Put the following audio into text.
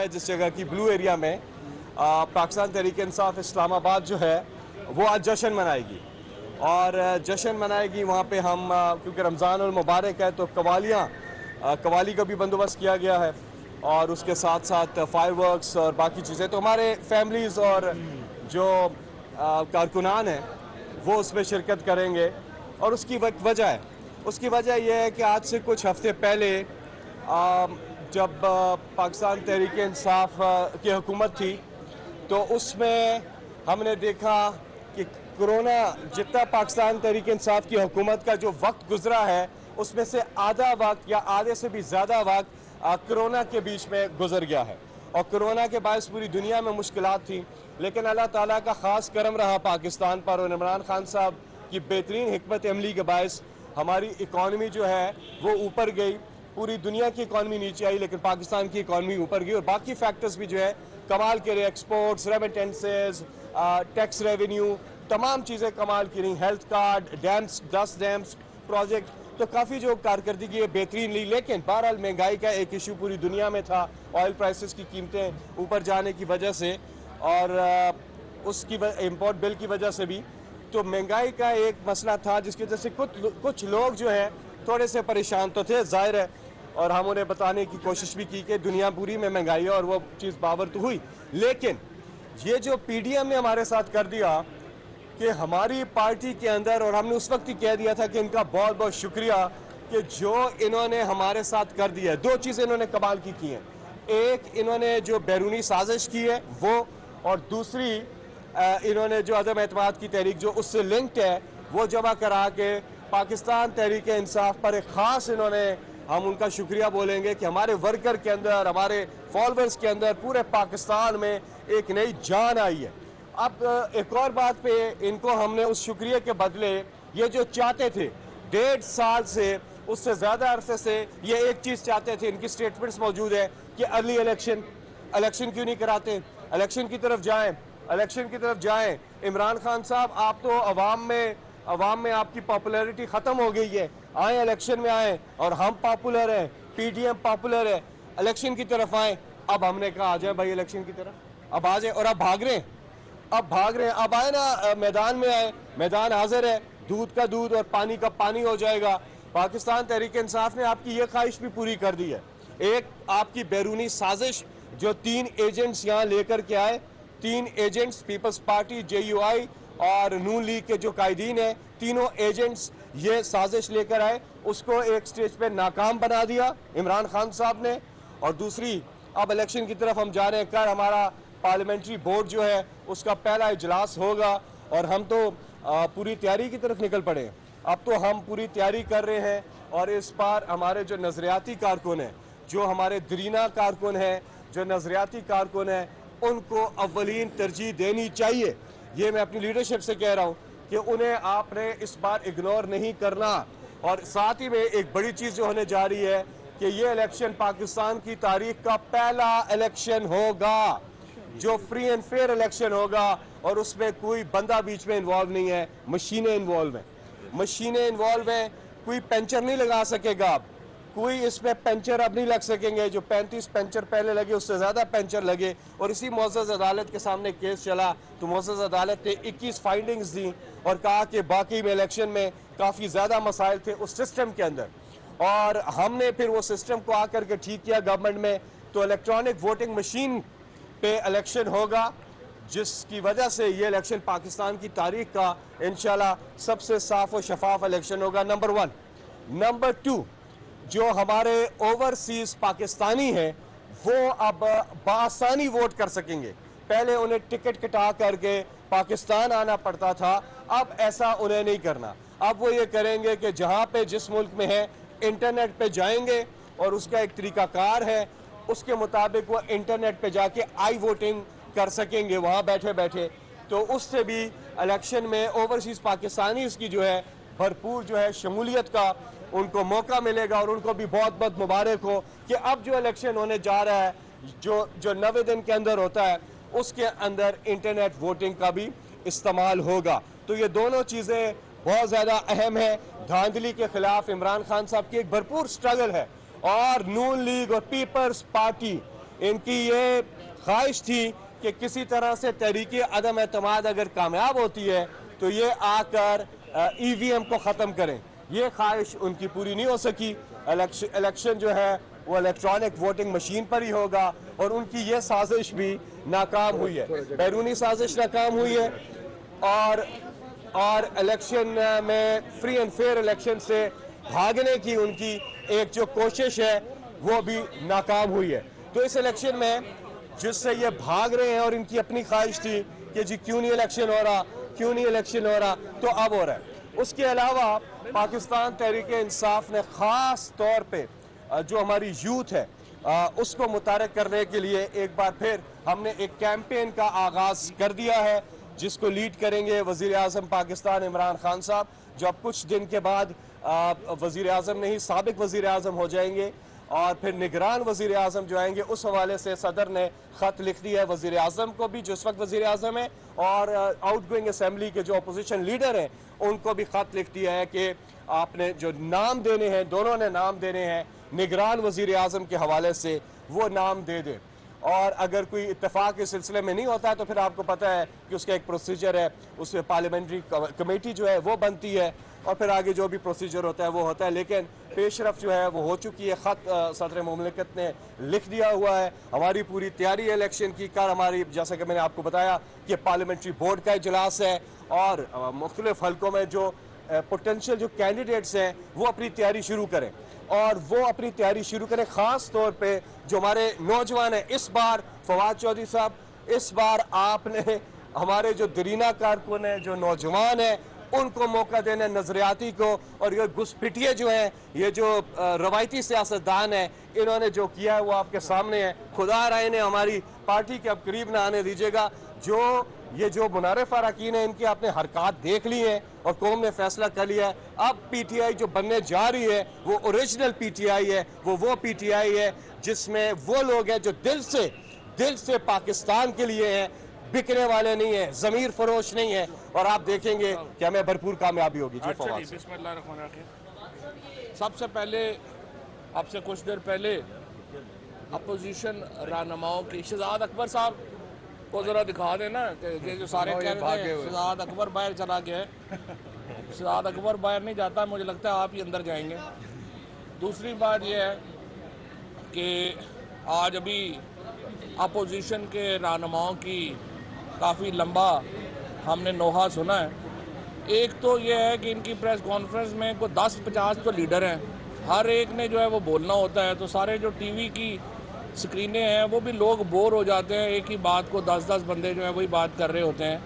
है जिस जगह की ब्लू एरिया में पाकिस्तान तहरीक इंसाफ इस्लामाबाद जो है वो आज जश्न मनाएगी और जश्न मनाएगी। वहाँ पे हम क्योंकि रमज़ान और मुबारक है तो कवाली का भी बंदोबस्त किया गया है और उसके साथ साथ फायरवर्क्स और बाकी चीज़ें। तो हमारे फैमिलीज़ और जो कारकुनान हैं वो उसमें शिरकत करेंगे और उसकी वजह यह है कि आज से कुछ हफ्ते पहले जब पाकिस्तान तहरीक इंसाफ की हुकूमत थी तो उसमें हमने देखा कि कोरोना जितना पाकिस्तान तहरीक इंसाफ की हुकूमत का जो वक्त गुजरा है उसमें से आधा वक्त या आधे से भी ज़्यादा वक्त कोरोना के बीच में गुजर गया है और कोरोना के बायस पूरी दुनिया में मुश्किलात थी, लेकिन अल्लाह ताला का ख़ास करम रहा पाकिस्तान पर और इमरान खान साहब की बेहतरीन हिकमत अमली के बायस हमारी इकॉनमी जो है वो ऊपर गई। पूरी दुनिया की इकॉनमी नीचे आई लेकिन पाकिस्तान की इकॉनमी ऊपर गई और बाकी फैक्टर्स भी जो है कमाल के रहे। एक्सपोर्ट्स, रेमिटेंसेस, टैक्स रेवेन्यू, तमाम चीज़ें कमाल की रही। Health card, dams, 10 dams project, तो काफ़ी जो कारकर्दगी है बेहतरीन ली। लेकिन बहरहाल महंगाई का एक इशू पूरी दुनिया में था, ऑयल प्राइसेस की कीमतें ऊपर जाने की वजह से और उसकी इम्पोर्ट बिल की वजह से भी तो महंगाई का एक मसला था जिसकी वजह से कुछ लोग जो है थोड़े से परेशान तो थे, जाहिर है, और हम उन्हें बताने की कोशिश भी की कि दुनिया पूरी में महंगाई है और वो चीज़ बावर तो हुई। लेकिन ये जो पीडीएम ने हमारे साथ कर दिया कि हमारी पार्टी के अंदर, और हमने उस वक्त ही कह दिया था कि इनका बहुत बहुत शुक्रिया कि जो इन्होंने हमारे साथ कर दिया है। दो चीज़ें इन्होंने कमाल की हैं, एक इन्होंने जो बैरूनी साजिश की है वो, और दूसरी इन्होंने जो अदम एतमाद की तहरीक जो उससे लिंक्ड है वो जमा करा के पाकिस्तान तहरीक इंसाफ पर एक ख़ास इन्होंने, हम उनका शुक्रिया बोलेंगे कि हमारे वर्कर के अंदर, हमारे फॉलोअर्स के अंदर, पूरे पाकिस्तान में एक नई जान आई है। अब एक और बात पे इनको हमने उस शुक्रिया के बदले ये जो चाहते थे 1.5 साल से, उससे ज़्यादा अरसे से ये एक चीज़ चाहते थे, इनकी स्टेटमेंट्स मौजूद है कि अर्ली इलेक्शन क्यों नहीं कराते, इलेक्शन की तरफ जाएं। इमरान खान साहब, आप तो अवाम में आपकी पॉपुलैरिटी ख़त्म हो गई है, आए इलेक्शन में आए और हम पॉपुलर हैं, पीडीएम पॉपुलर है, इलेक्शन की तरफ आए। अब हमने कहा आ जाए भाई इलेक्शन की तरफ, अब आ जाए, और अब भाग रहे हैं। अब आए ना, मैदान में आए, मैदान हाजिर है, दूध का दूध और पानी का पानी हो जाएगा। पाकिस्तान तहरीक इंसाफ ने आपकी ये ख्वाहिश भी पूरी कर दी है। एक आपकी बैरूनी साजिश जो 3 एजेंट्स यहाँ लेकर के आए, 3 एजेंट्स पीपल्स पार्टी, JUI और नून लीग के जो कायदीन है, तीनों एजेंट्स ये साजिश लेकर आए, उसको एक स्टेज पे नाकाम बना दिया इमरान खान साहब ने। और दूसरी, अब इलेक्शन की तरफ हम जा रहे हैं। कल हमारा पार्लियामेंट्री बोर्ड जो है उसका पहला इजलास होगा और हम तो पूरी तैयारी की तरफ निकल पड़े हैं। अब तो हम पूरी तैयारी कर रहे हैं और इस बार हमारे जो नज़रियाती कारकुन हैं, जो हमारे दरीना कारकुन हैं, जो नज़रियाती कारकुन हैं, उनको अव्वलीन तरजीह देनी चाहिए। ये मैं अपनी लीडरशिप से कह रहा हूँ कि उन्हें आपने इस बार इग्नोर नहीं करना। और साथ ही में एक बड़ी चीज़ जो होने जा रही है कि ये इलेक्शन पाकिस्तान की तारीख का पहला इलेक्शन होगा जो फ्री एंड फेयर इलेक्शन होगा और उसमें कोई बंदा बीच में इन्वॉल्व नहीं है, मशीनें इन्वॉल्व हैं। कोई पंचर नहीं लगा सकेगा, अब कोई इसमें पंचर अब नहीं लग सकेंगे। जो 35 पंचर पहले लगे उससे ज़्यादा पंचर लगे और इसी मुअज़्ज़ज़ अदालत के सामने केस चला तो मुअज़्ज़ज़ अदालत ने 21 फाइंडिंग्स दी और कहा कि बाकी में इलेक्शन में काफ़ी ज़्यादा मसाइल थे उस सिस्टम के अंदर, और हमने फिर वो सिस्टम को आकर के ठीक किया गवर्नमेंट में। तो इलेक्ट्रॉनिक वोटिंग मशीन पे इलेक्शन होगा जिसकी वजह से ये इलेक्शन पाकिस्तान की तारीख का इंशाल्लाह सबसे साफ और शफाफ इलेक्शन होगा, नंबर 1। नंबर 2, जो हमारे ओवरसीज पाकिस्तानी हैं वो अब बासानी वोट कर सकेंगे। पहले उन्हें टिकट कटा करके पाकिस्तान आना पड़ता था, अब ऐसा उन्हें नहीं करना। अब वो ये करेंगे कि जहाँ पे जिस मुल्क में है इंटरनेट पे जाएंगे और उसका एक तरीकाकार है, उसके मुताबिक वो इंटरनेट पे जाके आई वोटिंग कर सकेंगे वहाँ बैठे बैठे। तो उससे भी इलेक्शन में ओवरसीज पाकिस्तानी इसकी जो है भरपूर जो है शमूलियत का उनको मौका मिलेगा और उनको भी बहुत बहुत मुबारक हो कि अब जो इलेक्शन होने जा रहा है जो 90 दिन के अंदर होता है उसके अंदर इंटरनेट वोटिंग का भी इस्तेमाल होगा। तो ये दोनों चीज़ें बहुत ज़्यादा अहम है। धांधली के खिलाफ इमरान खान साहब की एक भरपूर स्ट्रगल है और नून लीग और पीपल्स पार्टी इनकी ये ख्वाहिश थी कि किसी तरह से तहरीक अदम एतमाद अगर कामयाब होती है तो ये आकर EVM को ख़त्म करें। ये ख्वाहिश उनकी पूरी नहीं हो सकी। इलेक्शन जो है वो इलेक्ट्रॉनिक वोटिंग मशीन पर ही होगा और उनकी ये साजिश भी नाकाम हुई है, बैरूनी साजिश नाकाम हुई है और इलेक्शन में फ्री एंड फेयर इलेक्शन से भागने की उनकी एक जो कोशिश है वो भी नाकाम हुई है। तो इस इलेक्शन में जिससे ये भाग रहे हैं और इनकी अपनी ख्वाहिश थी कि जी क्यों नहीं इलेक्शन हो रहा, क्यों नहीं इलेक्शन हो रहा, तो अब हो रहा है। उसके अलावा पाकिस्तान तहरीक इंसाफ ने ख़ास तौर पे जो हमारी यूथ है उसको मुतारक करने के लिए एक बार फिर हमने एक कैंपेन का आगाज़ कर दिया है, जिसको लीड करेंगे वज़ीर आज़म पाकिस्तान इमरान खान साहब, जो अब कुछ दिन के बाद वज़ीर आज़म नहीं साबिक वज़ीर आज़म हो जाएंगे और फिर निगरान वज़ीर आज़म जो आएंगे। उस हवाले से सदर ने ख़त लिख दिया है वज़ीर आज़म को भी, जो इस वक्त वज़ीर आज़म है, और आउट गोइंग असम्बली के जो अपोजिशन लीडर हैं उनको भी ख़त लिख दिया है कि आपने जो नाम देने हैं, दोनों ने नाम देने हैं, निगरान वज़ीर आज़म के हवाले से वो नाम दे दें। और अगर कोई इत्तेफाक के सिलसिले में नहीं होता तो फिर आपको पता है कि उसका एक प्रोसीजर है, उसमें पार्लियामेंट्री कमेटी जो है वो बनती है और फिर आगे जो भी प्रोसीजर होता है वो होता है। लेकिन पेशरफ जो है वो हो चुकी है, ख़त सदर मुमलिकत ने लिख दिया हुआ है। हमारी पूरी तैयारी है इलेक्शन की। कल हमारी, जैसा कि मैंने आपको बताया, कि पार्लियामेंट्री बोर्ड का इजलास है और मुख्तलिफ हलकों में जो पोटेंशियल जो कैंडिडेट्स हैं वो अपनी तैयारी शुरू करें और वो अपनी तैयारी शुरू करें। ख़ास तौर पे जो हमारे नौजवान हैं, इस बार फवाद चौधरी साहब, इस बार आपने हमारे जो दरीना कारकुन हैं, जो नौजवान हैं, उनको मौका देना नजरियाती को। और ये घुसपैठिए जो हैं, ये जो रवायती सियासतदान हैं, इन्होंने जो किया है वो आपके सामने है। खुदा राय ने हमारी पार्टी के अब करीब ना आने दीजिएगा। ये जो मुनारिफ अरकान है, इनकी आपने हरकत देख ली है और कौम ने फैसला कर लिया है। अब PTI जो बनने जा रही है वो ओरिजिनल PTI है, वो PTI है जिसमें वो लोग हैं जो दिल से पाकिस्तान के लिए हैं, बिकने वाले नहीं है, ज़मीर फरोश नहीं है। और आप देखेंगे कि हमें भरपूर कामयाबी होगी। जी फवाद। सबसे पहले आपसे कुछ देर पहले अपोजिशन रहनुमाओं की शहजाद अकबर साहब को ज़रा दिखा देना कि जो सारे कह रहे थे शहजाद अकबर बाहर चला गया है। शहजाद अकबर बाहर नहीं जाता, मुझे लगता है आप ही अंदर जाएंगे। दूसरी बात यह है कि आज अभी अपोजिशन के रहनुमाओं की काफ़ी लंबा हमने नोहा सुना है। एक तो ये है कि इनकी प्रेस कॉन्फ्रेंस में कोई 10-50 तो लीडर हैं, हर एक ने जो है वो बोलना होता है, तो सारे जो टीवी की स्क्रीनें हैं वो भी लोग बोर हो जाते हैं, एक ही बात को 10-10 बंदे जो है वही बात कर रहे होते हैं।